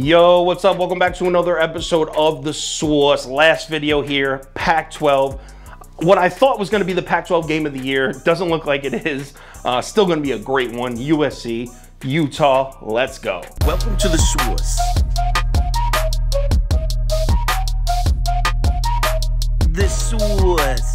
Yo, what's up? Welcome back to another episode of The Source. Last video here, Pac-12. What I thought was going to be the Pac-12 game of the year doesn't look like it is. Still going to be a great one. USC, Utah, let's go. Welcome to The Source. The Source.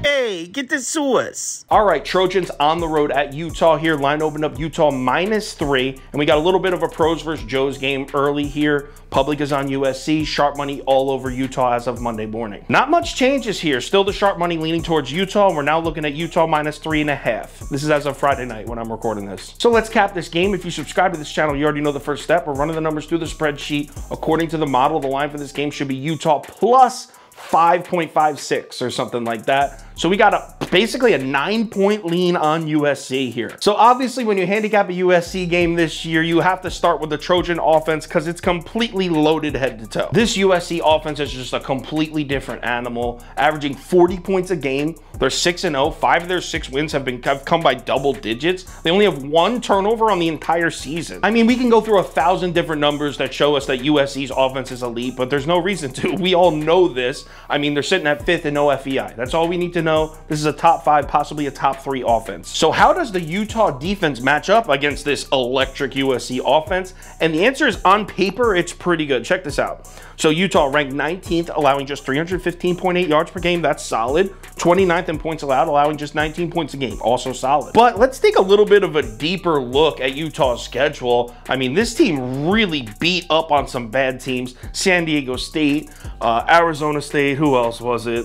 Hey, get the Source. All right, Trojans on the road at Utah here. Line opened up Utah -3, and we got a little bit of a pros versus Joes game early here. Public is on USC. Sharp money all over Utah as of Monday morning. Not much changes here. Still the sharp money leaning towards Utah. We're now looking at Utah -3.5. This is as of Friday night when I'm recording this. So let's cap this game. If you subscribe to this channel, you already know the first step. We're running the numbers through the spreadsheet. According to the model, the line for this game should be Utah plus 5.56 or something like that. So we got basically a 9-point lean on USC here. So obviously when you handicap a USC game this year, you have to start with the Trojan offense because it's completely loaded head to toe. This USC offense is just a completely different animal, averaging 40 points a game. They're 6-0. 5 of their 6 wins have come by double digits. They only have 1 turnover on the entire season. I mean, we can go through 1,000 different numbers that show us that USC's offense is elite, but there's no reason to. We all know this. I mean, they're sitting at 5th in OFEI. That's all we need to know. This is a top 5, possibly a top 3 offense. So how does the Utah defense match up against this electric USC offense? And the answer is, on paper, it's pretty good. Check this out. So Utah ranked 19th, allowing just 315.8 yards per game. That's solid. 29th in points allowed, allowing just 19 points a game. Also solid. But let's take a little bit of a deeper look at Utah's schedule. I mean, this team really beat up on some bad teams. San Diego State, Arizona State, who else was it?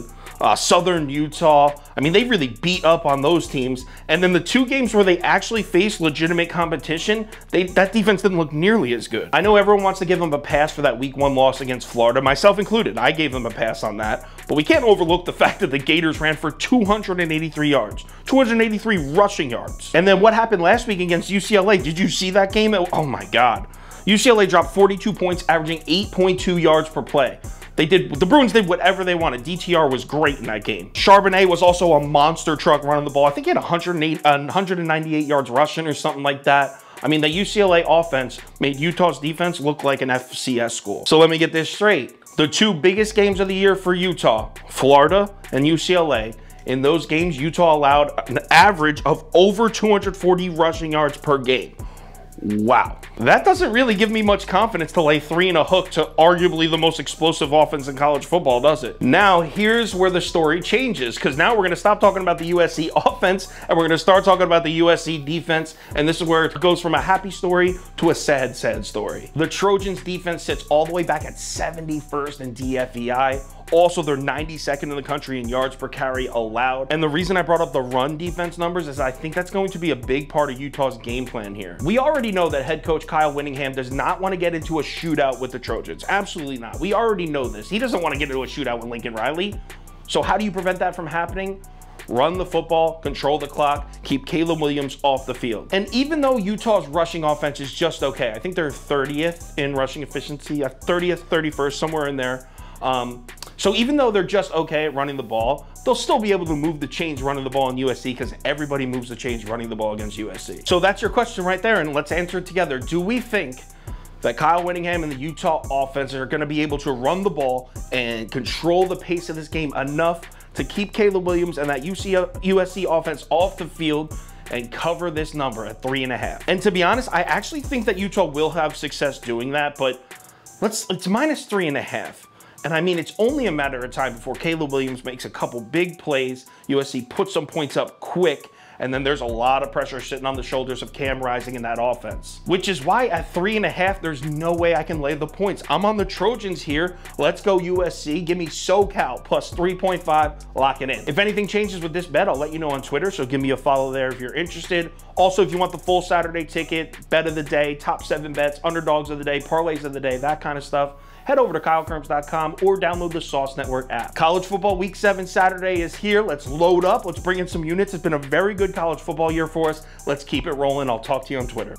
Southern Utah. I mean, they really beat up on those teams. And then the 2 games where they actually faced legitimate competition, that defense didn't look nearly as good. I know everyone wants to give them a pass for that week 1 loss against Florida, myself included. I gave them a pass on that. But we can't overlook the fact that the Gators ran for 283 yards, 283 rushing yards. And then what happened last week against UCLA? Did you see that game? Oh my God. UCLA dropped 42 points, averaging 8.2 yards per play. The Bruins did whatever they wanted. DTR was great in that game. Charbonnet was also a monster truck running the ball. I think he had 198 yards rushing or something like that. I mean, the UCLA offense made Utah's defense look like an FCS school. So let me get this straight. The 2 biggest games of the year for Utah, Florida and UCLA. In those games, Utah allowed an average of over 240 rushing yards per game. Wow. That doesn't really give me much confidence to lay 3 and a hook to arguably the most explosive offense in college football, does it? Now, here's where the story changes, because now we're going to stop talking about the USC offense and we're going to start talking about the USC defense. And this is where it goes from a happy story to a sad, sad story. The Trojans defense sits all the way back at 71st in DFEI. Also, they're 92nd in the country in yards per carry allowed. And the reason I brought up the run defense numbers is I think that's going to be a big part of Utah's game plan here. We already know that head coach Kyle Whittingham does not want to get into a shootout with the Trojans. Absolutely not. We already know this. He doesn't want to get into a shootout with Lincoln Riley. So how do you prevent that from happening? Run the football, control the clock, keep Caleb Williams off the field. And even though Utah's rushing offense is just okay, I think they're 30th in rushing efficiency, 30th, 31st, somewhere in there. So even though they're just okay at running the ball, they'll still be able to move the chains running the ball in USC because everybody moves the chains running the ball against USC. So that's your question right there, and let's answer it together. Do we think that Kyle Whittingham and the Utah offense are going to be able to run the ball and control the pace of this game enough to keep Caleb Williams and that USC offense off the field and cover this number at 3.5? And to be honest, I actually think that Utah will have success doing that, but it's -3.5. And I mean, it's only a matter of time before Caleb Williams makes a couple big plays, USC puts some points up quick, and then there's a lot of pressure sitting on the shoulders of Cam Rising in that offense. Which is why at 3.5, there's no way I can lay the points. I'm on the Trojans here. Let's go USC. Give me SoCal plus 3.5. Lock it in. If anything changes with this bet, I'll let you know on Twitter, so give me a follow there if you're interested. Also, if you want the full Saturday ticket, bet of the day, top 7 bets, underdogs of the day, parlays of the day, that kind of stuff, head over to KyleKirms.com or download the Sauce Network app. College football week 7 Saturday is here. Let's load up. Let's bring in some units. It's been a very good college football year for us. Let's keep it rolling. I'll talk to you on Twitter.